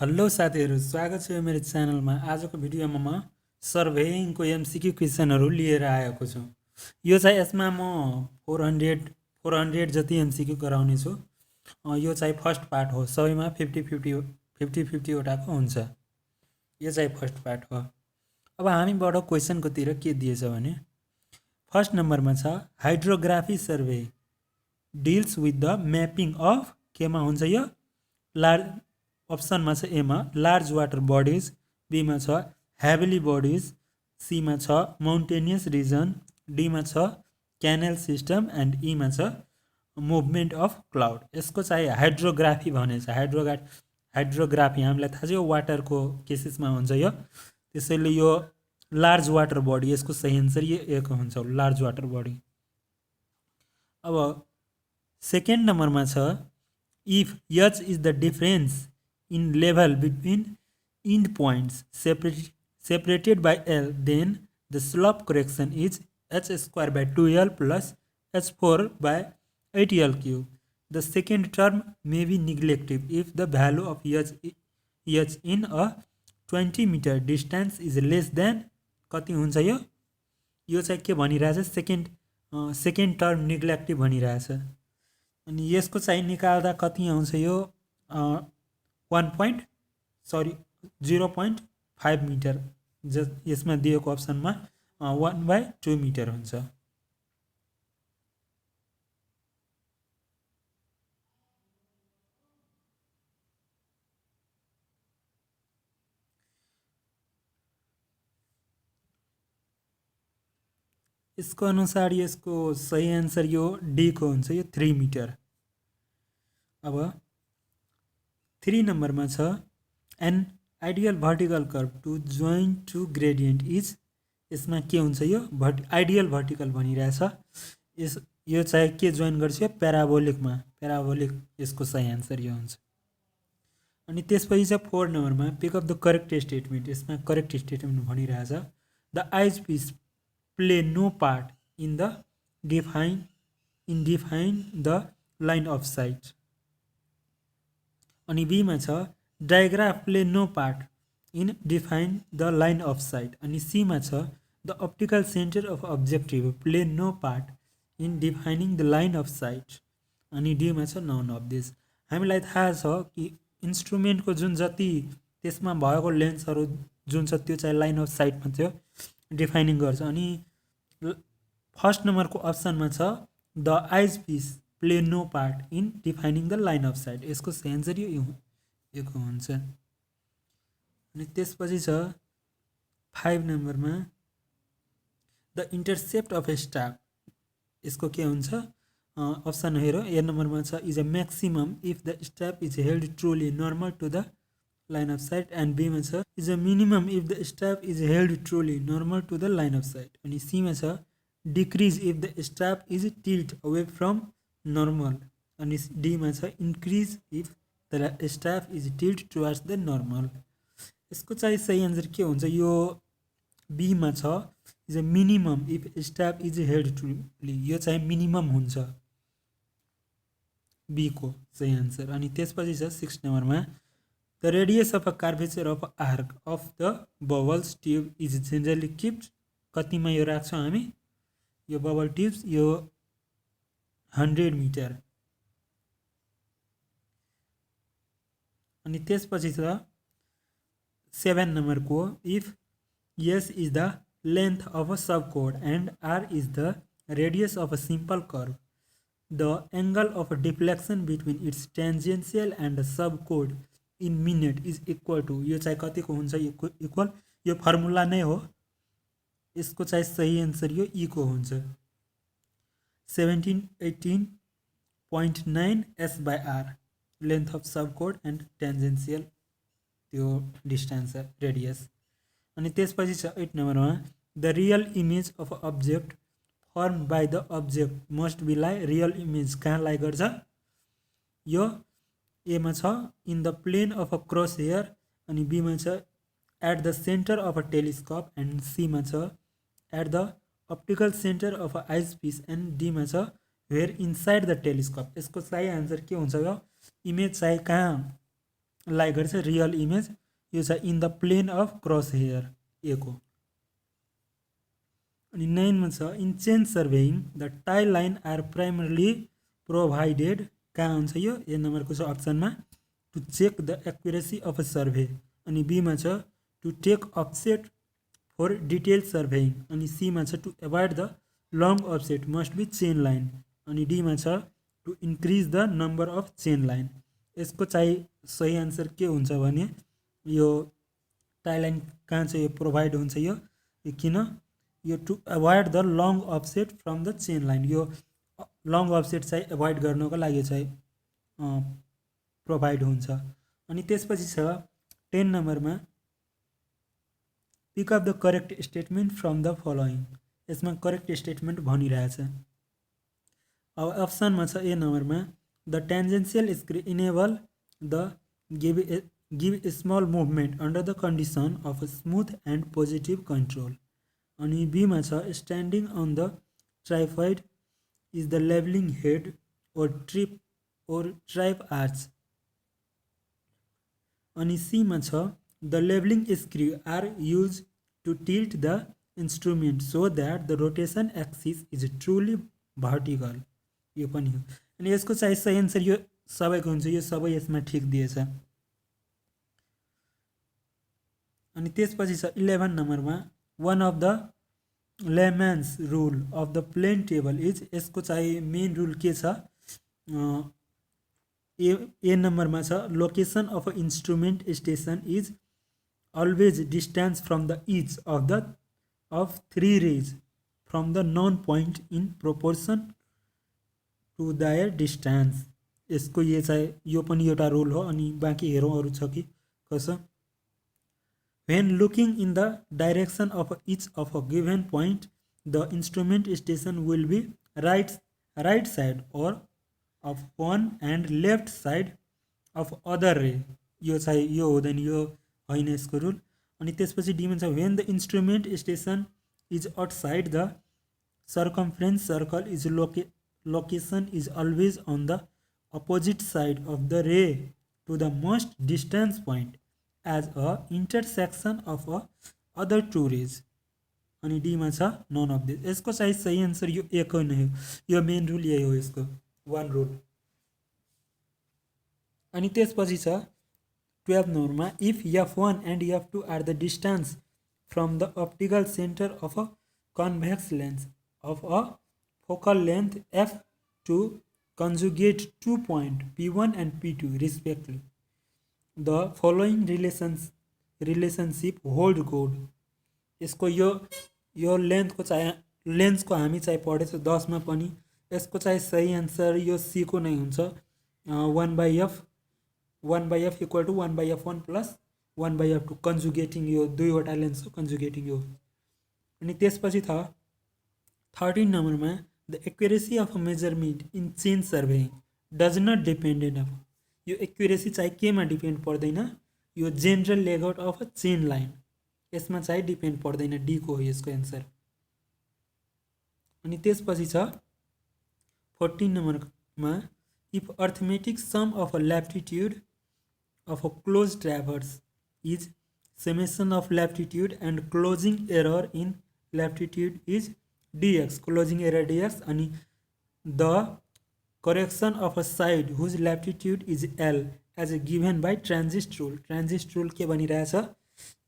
Hello साथीहरू, स्वागत छ मेरो च्यानलमा। आजको भिडियोमा म सर्भेइङको एमसिक्यू क्वेसनहरू लिएर आएको छु। यो चाहिँ यसमा म 400 जति एमसिक्यू गराउने छु। यो चाहिँ फर्स्ट पार्ट हो, सबैमा 50-50 हुन्छ। यो चाहिँ फर्स्ट पार्ट हो। अब हामीबाट क्वेसनकोतिर के दिएछ भने फर्स्ट नम्बरमा छ hydrography survey deals with the mapping of केमा हुन्छ यो लार्ज अप्सनमा छ एमा लार्ज वाटर बडिज, बीमा छ हेभिली बडिज, सीमा छ माउन्टेनियस रिजन, डीमा छ क्यानल सिस्टम एन्ड ईमा छ मुभमेन्ट अफ क्लाउड। यसको चाहिँ हाइड्रोग्राफी भनेछ। हाइड्रोग्राफी हामीलाई थाहा छ यो वाटरको केसेसमा हुन्छ यो, त्यसैले यो लार्ज वाटर बडी, यसको सही एन्सर यो एक हुन्छ, लार्ज वाटर बडी। अब सेकेन्ड नम्बरमा छ if H is the difference in level between end points separated by L, then the slope correction is h square by 2L plus h4 by 8L cube. The second term may be neglected if the value of h in a 20 meter distance is less than कति हुन्छ यो चाहिँ के भनिरहेछ, second term निग्लेक्टिभ भनिरहेछ। अनि यसको चाहिँ निकाल्दा कति आउँछ यो 0.5 मिटर, यसमा दिएको अप्सनमा 1/2 मिटर हुन्छ। यसको अनुसार यसको सही आन्सर यो डी को हुन्छ, यो 3 मिटर। अब 3 नम्बरमा छ an ideal vertical curve to join two gradient is, यसमा के हुन्छ यो आइडियल भर्टिकल भनिरहेछ। यो चाहिँ के जोइन गर्छ यो प्याराबोलिक, यसको सही आन्सर यो हुन्छ। अनि त्यसपछि चाहिँ 4 नम्बरमा pick up the correct statement, यसमा करेक्ट स्टेटमेन्ट भनिरहेछ the eyepiece play no part in define the line of sight. अनि बीमा छ डायग्राफ play no part in define the line of sight. अनि सीमा छ the optical centre of objective play no part in defining the line of sight. अनि डीमा छ नन अफ दिस। हामीलाई थाहा छ कि इन्स्ट्रुमेन्टको जुन जति त्यसमा भएको लेन्सहरू जुन छ त्यो चाहिँ लाइन अफ साइटमा त्यो डिफाइनिङ गर्छ। अनि फर्स्ट नम्बरको अप्सनमा छ the eyepiece play no part in defining the line of sight, यसको सही एन्सर यो हुन्छ। अनि त्यसपछि छ 5 नम्बरमा the intercept of a staff, यसको के हुन्छ अप्सन हेरौँ। ए नम्बरमा छ is a maximum if the staff is held truly normal to the line of sight. And बीमा छ is a minimum if the staff is held truly normal to the line of sight. अनि सीमा छ decrease if the staff is tilt away from normal. अनि डीमा छ increase if the staff is tilt towards the normal. यसको चाहिँ सही answer के हुन्छ यो बीमा छ is a minimum if staff is held truly, यो चाहिँ मिनिमम हुन्छ, बी को सही एन्सर। अनि त्यसपछि छ 6 नम्बरमा the radius of a curvature of arc of the bubbles tube is generally kept, कतिमा यो राख्छौँ हामी यो बबल ट्युब्स, यो 100 मिटर। अनि त्यसपछि छ 7 नम्बरको if S is the length of a सब कोड and are is the radius of a simple curve, the angle of deflection between it's tangential and sub code in minute is equal to, यो चाहिँ कतिको हुन्छ equal, यो formula नै हो, यसको चाहिँ सही एन्सर यो ई को हुन्छ 1718.9 s/r, लेन्थ अफ सब कोड एन्ड टेन्जेन्सियल त्यो डिस्टेन्स रेडियस। अनि त्यसपछि छ 8 नम्बरमा the real image of object form by the object must be लाई, रियल इमेज कहाँ लाई गर्छ यो एमा छ in the plane of a cross hair. अनि बीमा छ at the centre of a telescope. And सीमा छ at the optical centre of a eyepiece. And डीमा छ वेयर इनसाइड द टेलिस्कोप। यसको सही आन्सर के हुन्छ यो इमेज चाहिँ कहाँ लाइक गर्छ रियल इमेज यो छ in the plane of cross hair A को। अनि 9 मा छ in chain surveying the tie line are primarily provided कहाँ हुन्छ यो ए नम्बरको छ अप्सनमा to check the accuracy of a survey. अनि बीमा छ to take offset for detail surveying. अनि सीमा छ to avoid the long offset must be chain line. अनि डीमा छ to increase the number of chain line. यसको चाहिँ सही आन्सर के हुन्छ भने यो टाई लाइन कहाँ चाहिँ यो प्रोभाइड हुन्छ यो किन यो to avoid the long offset from the chain line. यो लङ अफसेट चाहिँ एभोइड गर्नको लागि चाहिँ प्रोभाइड हुन्छ। अनि त्यसपछि छ 10 नम्बरमा pick up the correct statement from the following. यसमा करेक्ट स्टेटमेन्ट भनिरहेछ। अब अप्सनमा छ ए नम्बरमा the tangential screw enable the give a small movement under the condition of smooth and positive control. अनि बीमा छ standing on the tripod is the levelling head or tripod arch. अनि सीमा छ the levelling screw are use to tilt the instrument so that the rotation axis is truly vertical. यो पनि हो। अनि यसको चाहिँ सही एन्सर यो सबैको हुन्छ यो सबै यसमा ठिक दिएछ। अनि त्यसपछि छ 11 नम्बरमा one of the Lehmann's rule of the plane table is. यसको चाहिँ मेन रुल के छ ए नम्बरमा छ location of a instrument station is always distance from the each of 3 rays from the known point in proportion to their distance. यसको यो चाहिँ यो पनि एउटा रुल हो। अनि बाँकी हेरौँ अरू छ कि कसो। When looking in the direction of each of a given point, the instrument station will be right side or of one and left side of other ray। यो चाहिँ यो हुँदैन यो होइन यसको रुल। अनि त्यसपछि डीमा छ when the instrument station is outside the circumference circle is location is always on the opposite side of the ray to the most distant point as a intersection of a other two rays। अनि डीमा छ none of this. यसको चाहिँ सही answer यो एक नै हो। यो मेन रुल यही हो यसको वान रुल। अनि त्यसपछि छ 12 नम्बरमा if f1 and f2 are the distance from the optical centre of a convex lens of a focal length f to conjugate 2 point p1 and p2 respectively, the following relationship hold good। यसको यो लेन्थको चाहिँ लेन्सको हामी चाहिँ पढेछौँ 10 मा पनि। यसको चाहिँ सही एन्सर यो सी को नै हुन्छ 1/f equal to 1/f1 plus 1/f2 कन्जुगेटिङ यो दुईवटा लेन्सको कन्जुगेटिङ हो। अनि त्यसपछि छ 13 नम्बरमा the accuracy of a measurement in chain surveying does not dependent of. यो एक्युरेसी चाहिँ केमा डिपेन्ड पर्दैन यो general layout of a chain line यसमा चाहिँ डिपेन्ड पर्दैन। डी को हो यसको एन्सर। अनि त्यसपछि छ 14 नम्बरमा if arithmetic sum of a latitude of a close traverse is summation of latitude and closing error in latitude is dx closing error dx। अनि the correction of a side whose latitude is L as a given by transit rule। transit rule के भनिरहेछ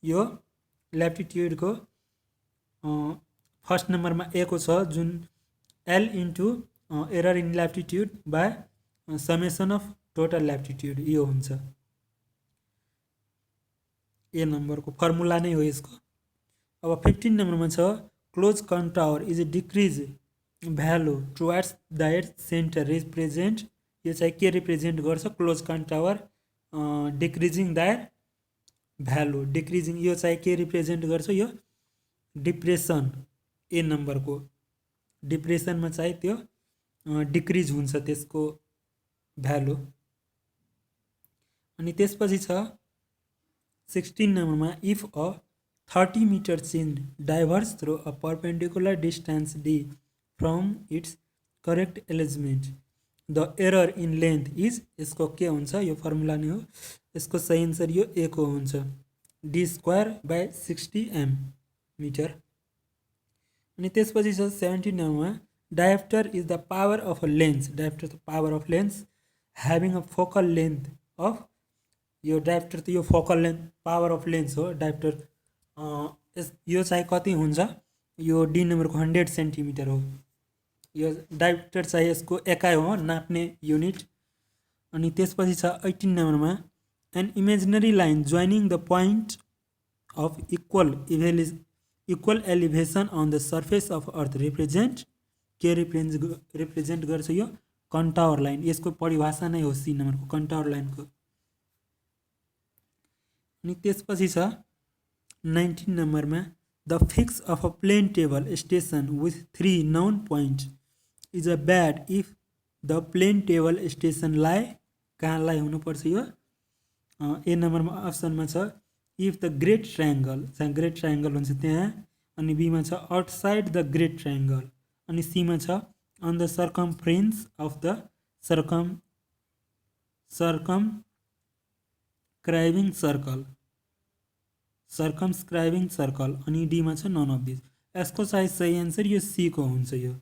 यो latitude को first नम्बरमा ए को छ जुन L into error in latitude by summation of total latitude यो हुन्छ। ए नम्बरको फर्मुला नै हो यसको। अब 15 नम्बरमा छ close contour is a decrease value towards their centre represent. यो चाहिँ के रिप्रेजेन्ट गर्छ close contour decreasing their value decreasing यो चाहिँ के रिप्रेजेन्ट गर्छ यो डिप्रेसन। ए नम्बरको डिप्रेसनमा चाहिँ त्यो डिक्रिज हुन्छ त्यसको भ्यालु। अनि त्यसपछि छ 16 नम्बरमा if a 30 metre chain diverse through a perpendicular distance D from its correct alignment the error in length is. यसको के हुन्छ यो फर्मुला नै हो यसको सही आन्सर यो ए को हुन्छ d²/60 मिटर। अनि त्यसपछि छ 17 नम्बरमा dioptre is the power of a lens. Dioptre त power of lens having a focal length of, यो डायप्टर त यो focal length power of lens हो डायप्टर। यो चाहिँ कति हुन्छ, यो डी नम्बरको 100 सेन्टिमिटर हो। यो डायप्टर चाहिँ यसको एकाइ हो नाप्ने युनिट। अनि त्यसपछि छ 18 नम्बरमा an imaginary line joining the point of equal elevation on the surface of earth represent, के रिप्रेजेन्ट गर्छ यो कन्टावर लाइन। यसको परिभाषा नै हो सी नम्बरको कन्टावर लाइनको। अनि त्यसपछि छ 19 नम्बरमा the fix of a plane table station with 3 known point is a bad if the plane table station लाई, कहाँ लाई हुनुपर्छ यो ए नम्बरमा अप्सनमा छ इफ द ग्रेट ट्रायङ्गल, जहाँ ग्रेट ट्रायङ्गल हुन्छ त्यहाँ। अनि बीमा छ आउटसाइड द ग्रेट ट्रायङ्गल। अनि सीमा छ on the circumference of the circumscribing circle. अनि डीमा छ नन अफ दिस। यसको चाहिँ सही एन्सर यो सी को हुन्छ यो।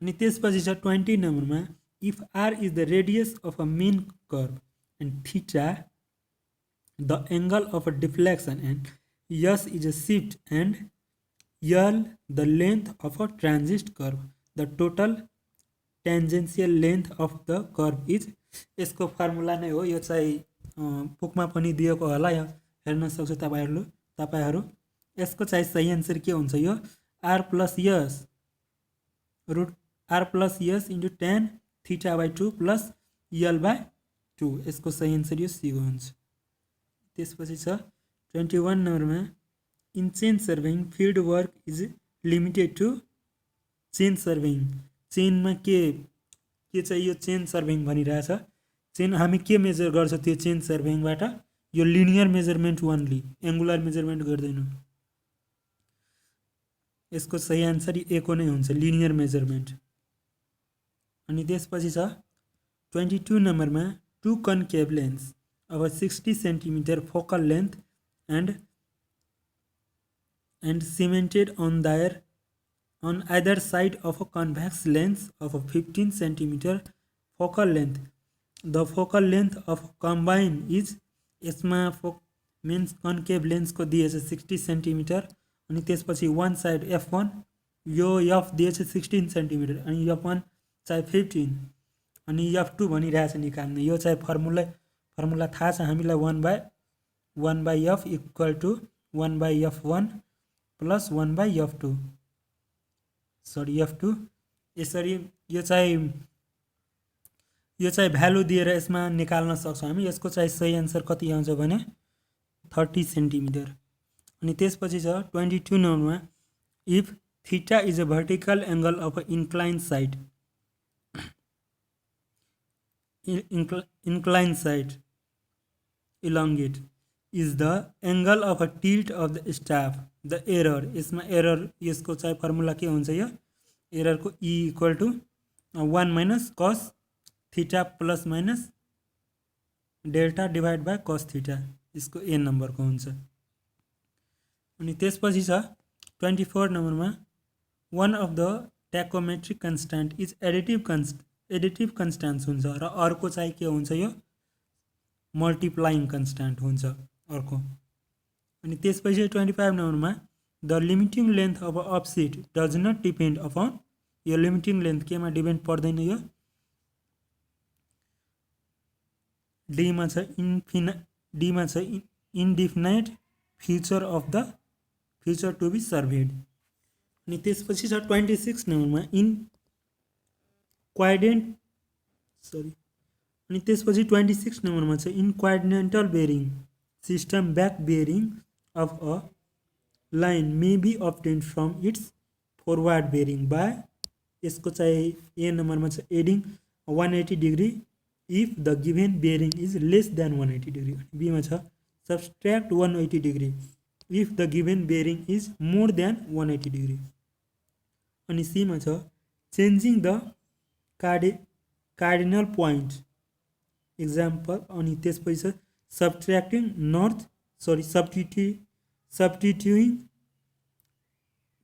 अनि त्यसपछि छ 20 नम्बरमा if R is the radius of a main curve and theta the angle of a deflection and s is a shift and l the length of a transit curve, the total tangential length of the curve is, यसको formula नै हो। यो चाहिँ बुकमा पनि दिएको होला, हेर्न सक्छ तपाईहरु। यसको चाहिँ सही आन्सर के हुन्छ यो r plus s root r plus s into tan theta by 2 plus l by 2। यसको सही आन्सर यो सी हुन्छ। त्यसपछि छ 21 नम्बरमा in chain surveying field work is limited to chain surveying. चेनमा के चाहिँ यो चेन सर्भेइङ भनिरहेछ। चेन हामी के मेजर गर्छ त्यो चेन सर्भेइङबाट, यो linear measurement only, angular measurement गर्दैनौँ। यसको सही आन्सर ए को नै हुन्छ लिनियर मेजरमेन्ट। अनि त्यसपछि छ 22 नम्बरमा two concave lens of a 60 centimeter focal length and cemented on either side of a convex lens of a 15 centimeter focal length. The focal length of combine is, यसमा means concave lens को दिएछ 60 centimetre. अनि त्यसपछि one side f1 यो f दिएछ 16 centimetre अनि f1 चाहिँ 15 अनि f2 भनिरहेछ निकाल्ने। यो चाहिँ फर्मुला थाहा छ हामीलाई 1/f equal to 1/f1 plus 1/f2 f2। यसरी यो चाहिँ भ्यालु दिएर यसमा निकाल्न सक्छौँ हामी। यसको चाहिँ सही आन्सर कति आउँछ भने 30 सेन्टिमिटर। अनि त्यसपछि छ 22 नम्बरमा if theta is a vertical angle of a inclined side elongate is the angle of a tilt of the staff, the error, यसमा एरर यसको चाहिँ फर्मुला के हुन्छ, यो एरर को e equal to 1 minus cos theta plus minus delta divide by cos theta, यसको A number को हुन्छ। अनि त्यसपछि छ 24 नम्बरमा one of the tachometric constant is additive constant हुन्छ र अर्को चाहिँ के हुन्छ, यो मल्टिप्लाइङ कन्स्ट्यान्ट हुन्छ अर्को। अनि त्यसपछि 25 नम्बरमा the limiting length of offset does not depend upon, यो लिमिटिङ लेन्थ केमा डिपेन्ड पर्दैन, यो डीमा छ indefinite future to be surveyed. अनि त्यसपछि छ 26 नम्बरमा अनि त्यसपछि 26 नम्बरमा छ in quadrantal bearing system back bearing of a line may be obtained from its forward bearing by, यसको चाहिँ ए नम्बरमा छ adding 180 degree if the given bearing is less than 180 degree. बीमा छ subtract 180 degree if the given bearing is more than 180 degree. अनि सीमा छ changing the cardinal point example. अनि त्यसपछि छ subtracting north substituting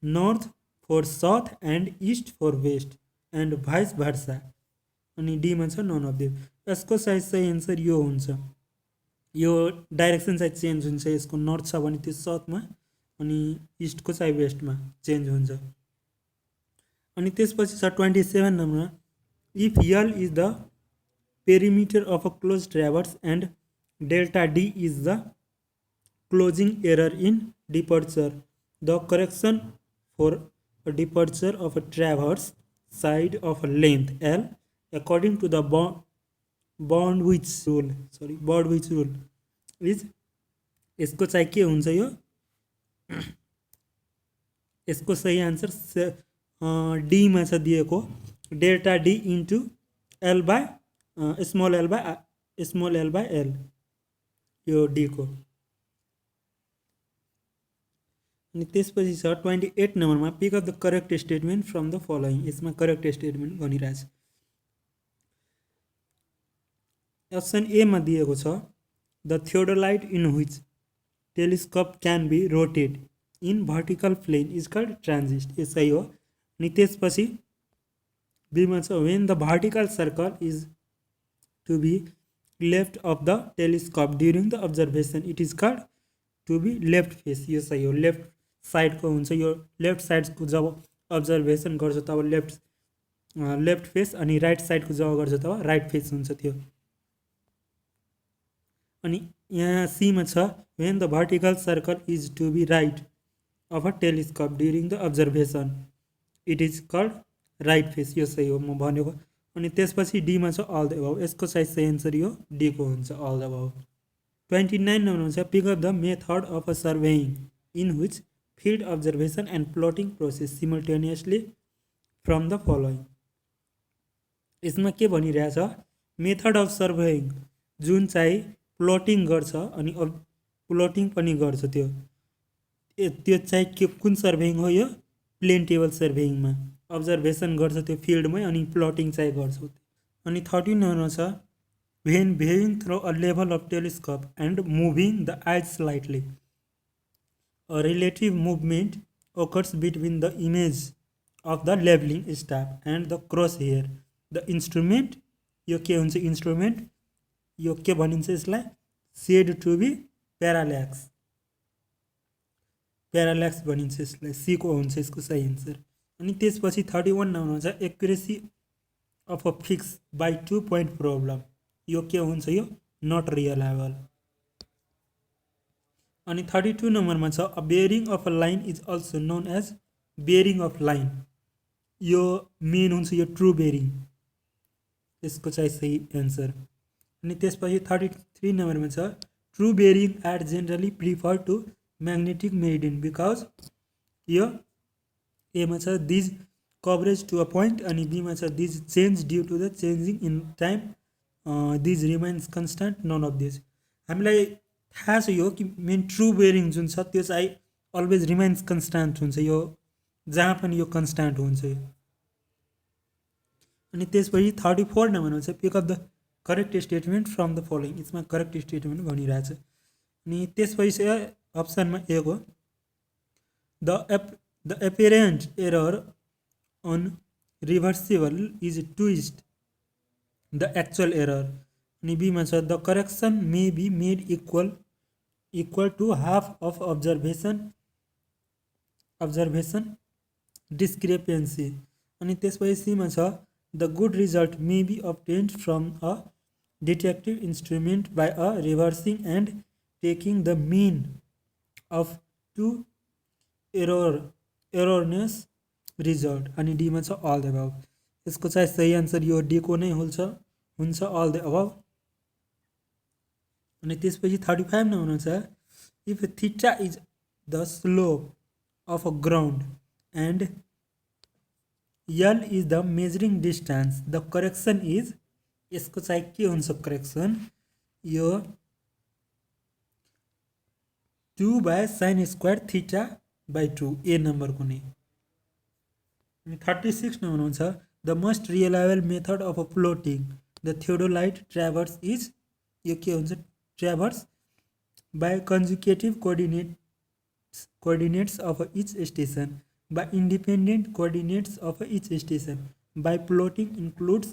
north for south and east for west and vice versa. अनि डीमा छ नन अफ देम। यसको साइज सही एन्सर यो हुन्छ। यो डाइरेक्सन चाहिँ चेन्ज हुन्छ, यसको नर्थ छ भने त्यो साउथमा अनि इस्टको चाहिँ वेस्टमा चेन्ज हुन्छ। अनि त्यसपछि छ 27 नम्बरमा if L is the perimeter of a close traverse and delta D is the closing error in departure the correction for a departure of a traverse side of a length L according to the Bondwich rule is यसको चाहिँ के हुन्छ यो यसको सही answer डीमा छ दिएको delta D into L by small L by L यो डी को। अनि त्यसपछि छ 28 नम्बरमा pick up the correct statement from the following. यसमा करेक्ट स्टेटमेन्ट भनिरहेछ। अप्सन ए मा दिएको छ the theodolite in which telescope can be rotated in vertical plane is called transit. यो सही हो। अनि त्यसपछि बीमा छ when the vertical circle is to be left of the telescope during the observation it is called to be left face. यो सही हो। लेफ्ट साइडको हुन्छ यो लेफ्ट साइडको जब अब्जर्भेसन गर्छ तब लेफ्ट फेस अनि राइट साइडको जब गर्छ तब राइट फेस हुन्छ त्यो। अनि यहाँ सीमा छ when the vertical circle is to be right of a telescope during the observation it is called right face. यो सही हो म भनेको। अनि त्यसपछि डीमा छ अल द अबभ। यसको चाहिँ सही एन्सर यो डीको हुन्छ अल द अबभ। 29 नम्बरमा छ pick up the method of a surveying in which field observation and plotting process simultaneously from the following। यसमा के भनिरहेछ मेथड अफ सर्वेइङ जुन चाहिँ प्लटिङ गर्छ अनि प्लटिङ पनि गर्छ त्यो चाहिँ के कुन सर्वेइङ हो यो प्लेन टेबल सर्वेइङमा अब्जर्भेसन गर्छ त्यो फिल्डमै अनि प्लटिङ चाहिँ गर्छ। अनि 30 नम्बरमा छ when viewing through a level of telescope and moving the eyes slightly a relative movement occurs between the image of the leveling staff and the crosshair the instrument यो के हुन्छ इन्स्ट्रुमेन्ट यो के भनिन्छ यसलाई सेड टु बी प्याराल्याक्स भनिन्छ यसलाई C को हुन्छ यसको सही आन्सर। अनि त्यसपछि 31 नम्बरमा छ accuracy of a fix by 2 point problem यो के हुन्छ यो नट रियलाइबल। अनि 32 नम्बरमा छ a bearing of a line is also known as bearing of line यो मेन हुन्छ यो ट्रु बेयरिङ यसको चाहिँ सही एन्सर। अनि त्यसपछि 33 नम्बरमा छ true bearing are generally prefer to magnetic meridian because यो एमा छ these coverage to a point अनि बीमा छ these change due to the changing in time these remains constant none of these. हामीलाई थाहा छ यो कि मेन ट्रु बेयरिङ जुन छ त्यो चाहिँ अलवेज रिमाइन्स कन्स्ट्यान्ट हुन्छ यो जहाँ पनि यो कन्स्ट्यान्ट हुन्छ। अनि त्यसपछि 34 नम्बरमा छ pick up the correct statement from the following. यसमा करेक्ट स्टेटमेन्ट भनिरहेछ। अनि त्यसपछि अप्सनमा ए हो the apparent error on reversible is twist the actual error. अनि बीमा छ the correction may be made equal to half of observation discrepancy। अनि त्यसपछि सीमा छ the good result may be obtained from a detective instrument by a reversing and taking the mean of two erroneous result. अनि डीमा छ all the अबभ। यसको चाहिँ सही आन्सर यो डीको नै हुन्छ अल द अबभ। अनि त्यसपछि 35 नम्बरमा छ if theta is the slope of a ground and L is the measuring distance the correction is यसको चाहिँ के हुन्छ करेक्सन यो 2/sin²θ/2 ए नम्बरको नै। अनि 36 नम्बरमा छ the most reliable method of a plotting the theodolite traverse is यो के हुन्छ traverse by conjugative coordinates of each station by independent coordinates of each station by plotting includes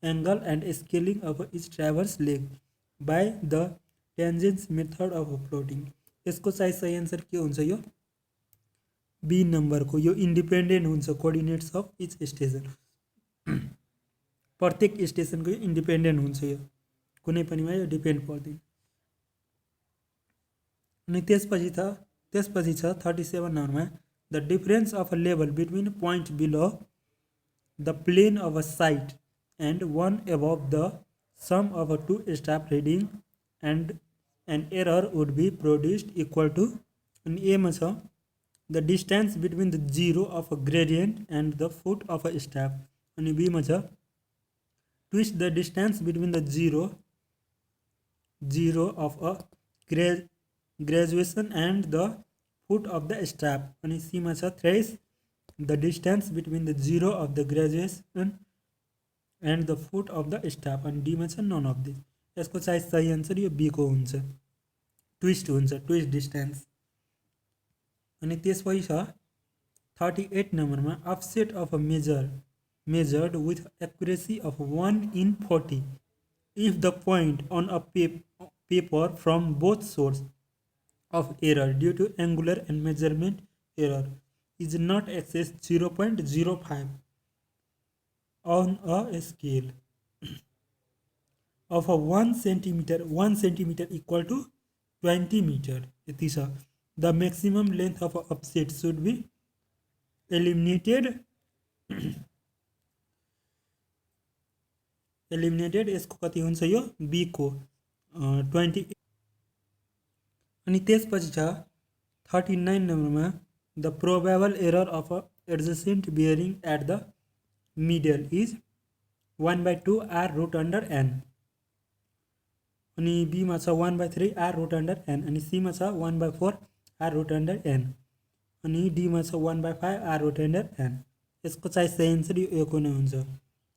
angle and scaling of each traverse leg by the tangents method of plotting। यसको चाहिँ सही answer के हुन्छ यो be नम्बरको यो independent हुन्छ coordinates of each station प्रत्येक स्टेसनको यो इन्डिपेन्डेन्ट हुन्छ यो कुनै पनिमा यो डिपेन्ड पर्दैन। अनि त्यसपछि छ 37 नम्बरमा the difference of a level between point below the plane of a sight and one above the sum of a two staff reading and an error would be produced equal to अनि एमा छ the distance between the zero of a gradient and the foot of a staff अनि बीमा छ twist the distance between the zero of a graduation and the foot of the staff अनि सीमा छ thrice the distance between the zero of the graduation and the foot of the staff अनि D मा छ none of this। यसको चाहिँ सही answer यो बी को हुन्छ ट्विस्ट हुन्छ ट्विस्ट डिस्टेन्स। अनि त्यसपछि छ 38 नम्बरमा offset of a measured with accuracy of 1/40 if the point on a paper from both source of error due to angular and measurement error is not excess 0.05 on a scale of a 1 centimeter equal to 20 meter। यति छ the maximum length of a offset should be eliminated यसको कति हुन्छ यो be को 20। अनि त्यसपछि छ 39 नम्बरमा the probable error of a adjacent bearing at the middle is 1/2 R root under N अनि बीमा छ 1/3 आर रुट अन्डर एन अनि सीमा छ 1/4 आर रुट अन्डर एन अनि डीमा छ 1/5 आर रुट अन्डर एन। यसको चाहिँ सही आन्सर यो को नै हुन्छ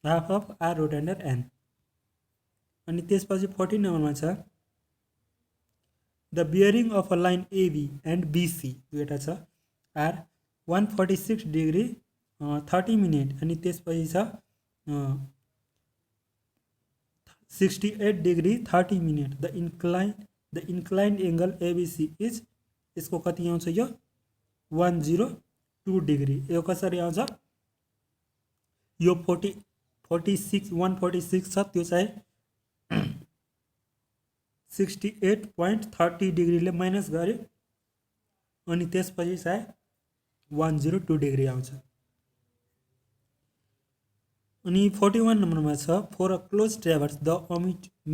half of R root under N. अनि त्यसपछि 40 नम्बरमा छ the bearing of a line AB and BC दुईवटा छ आर 146 डिग्री 30 मिनट अनि त्यसपछि छ 68 degree 30 minute the inclined angle ABC is यसको कति आउँछ यो 102 डिग्री। यो कसरी आउँछ यो 146 छ त्यो चाहिँ 68.30 डिग्रीले माइनस गर्यो अनि त्यसपछि चाहिँ 102 डिग्री आउँछ। अनि 41 नम्बरमा छ for a close traverse the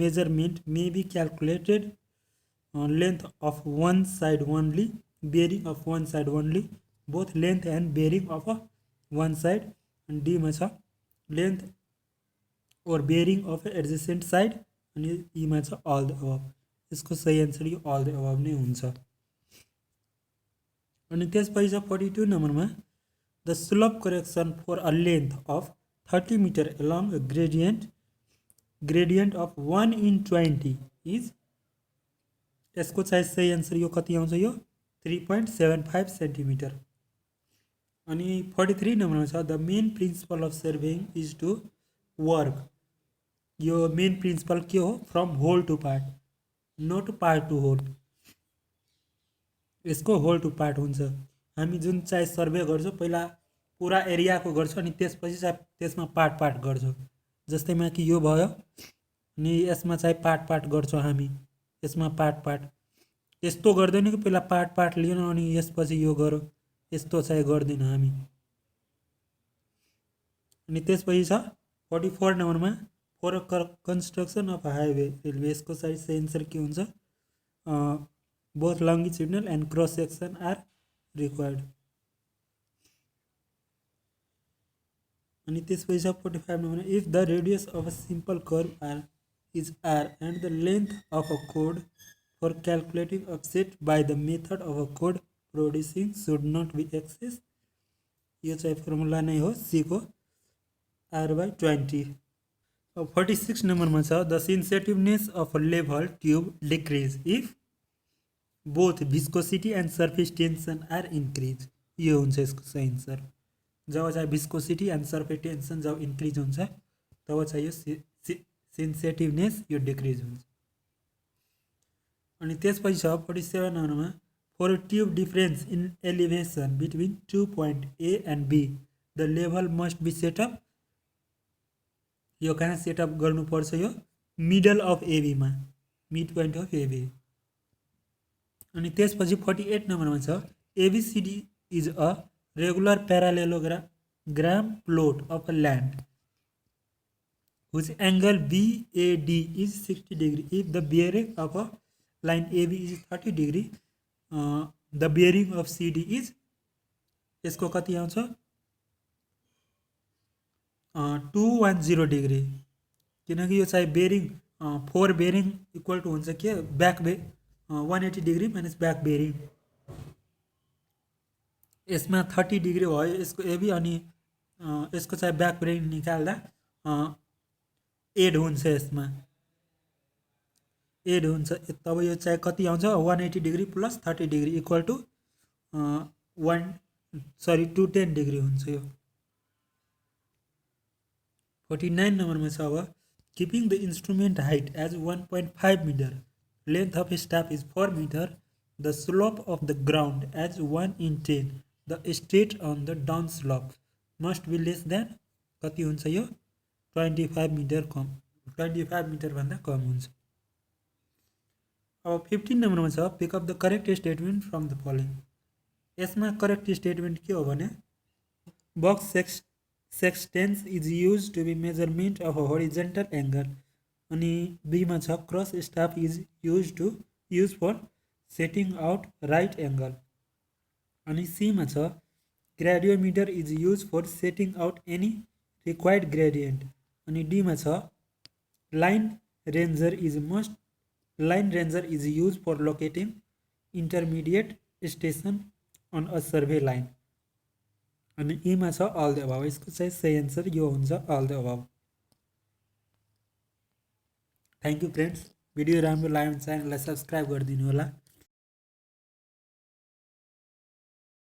measurement may be calculated length of one side only bearing of one side only both length and bearing of a one side अनि डीमा छ लेन्थ और बेरिङ अफ एडजेसेन्ट साइड अनि ईमा छ all the अबभ। यसको सही answer यो अल द अबभ नै हुन्छ। अनि त्यसपछि छ 42 नम्बरमा the slope correction for a length of 30 metre along gradient of 1/20 is यसको चाहिँ सही आन्सर यो कति आउँछ यो 3.75 सेन्टिमिटर। अनि 43 नम्बरमा छ the main principle of surveying is to work यो मेन प्रिन्सिपल के हो from whole to part not part to whole. यसको होल टु पार्ट हुन्छ हामी जुन चाहिँ सर्वे गर्छौँ पहिला पुरा एरियाको गर्छौँ अनि त्यसपछि चाहिँ त्यसमा पार्ट गर्छौँ जस्तैमा कि यो भयो अनि यसमा चाहिँ पार्ट गर्छौँ हामी यसमा पार्ट यस्तो गर्दैन कि पहिला पार्ट लिएन अनि यसपछि यो गरौँ यस्तो चाहिँ गर्दैन हामी। अनि त्यसपछि छ 44 नम्बरमा for construction of highway railway यसको चाहिँ सही आन्सर के हुन्छ both longitudinal and cross section are required. अनि त्यसपछि छ 45 नम्बरमा if the radius of a simple curve are is R and the length of a code for calculating offset by the method of a code producing should not be access यो चाहिँ formula नै हो C को r/20। अब 46 नम्बरमा छ the sensitiveness of a level tube decrease if both viscosity and surface tension are increase. यो हुन्छ यसको सही एन्सर। जब चाहिँ भिस्कोसिटी एन्ड सर्फेस टेन्सन जब इन्क्रिज हुन्छ तब चाहिँ यो सेन्सिटिभनेस यो डिक्रिज हुन्छ। अनि त्यसपछि छ 47 नम्बरमा for a tube difference in elevation between 2 point A and B the level must be setup. यो कहाँ सेटअप गर्नुपर्छ? यो मिडल अफ एबीमा, मिड पोइन्ट अफ एबी। अनि त्यसपछि 48 नम्बरमा छ ABCD is a regular parallelogram plot of a land whose angle BAD is 60 degree. If the bearing of a line AB is 30 degree, the bearing of CD is यसको कति आउँछ 210 degree, किनकि यो चाहिँ बेरिङ 4 बेरिङ इक्वल टु हुन्छ के back 180 degree minus back bearing. यसमा 30 degree भयो यसको एबी, अनि यसको चाहिँ ब्याक बेरिङ निकाल्दा एड हुन्छ, यसमा एड हुन्छ। तब यो चाहिँ कति आउँछ 180 degree plus 30 degree equal to 210 degree हुन्छ यो। 49 नम्बरमा छ अब keeping the instrument height as 1.5 metre, length of staff is 4 metre, the slope of the ground as 1/10, the straight on the down slope must be less than कति हुन्छ यो 25 metre कम, 25 मिटरभन्दा कम हुन्छ। अब 15 नम्बरमा छ pick up the correct statement from the following. यसमा correct statement के हो भने box sextants is use to be measurement of a horizontal angle, अनि बीमा छ cross staff is use for setting out right angle, अनि सीमा छ gradiometer is use for setting out any required gradient, अनि डीमा छ line ranger is use for locating intermediate station on a survey line, अनि ईमा छ अल द अबाव। यसको चाहिँ सही एन्सर यो हुन्छ all the above. Thank you friends, video राम्रो लाग्यो भने च्यानललाई सब्सक्राइब गरिदिनु होला।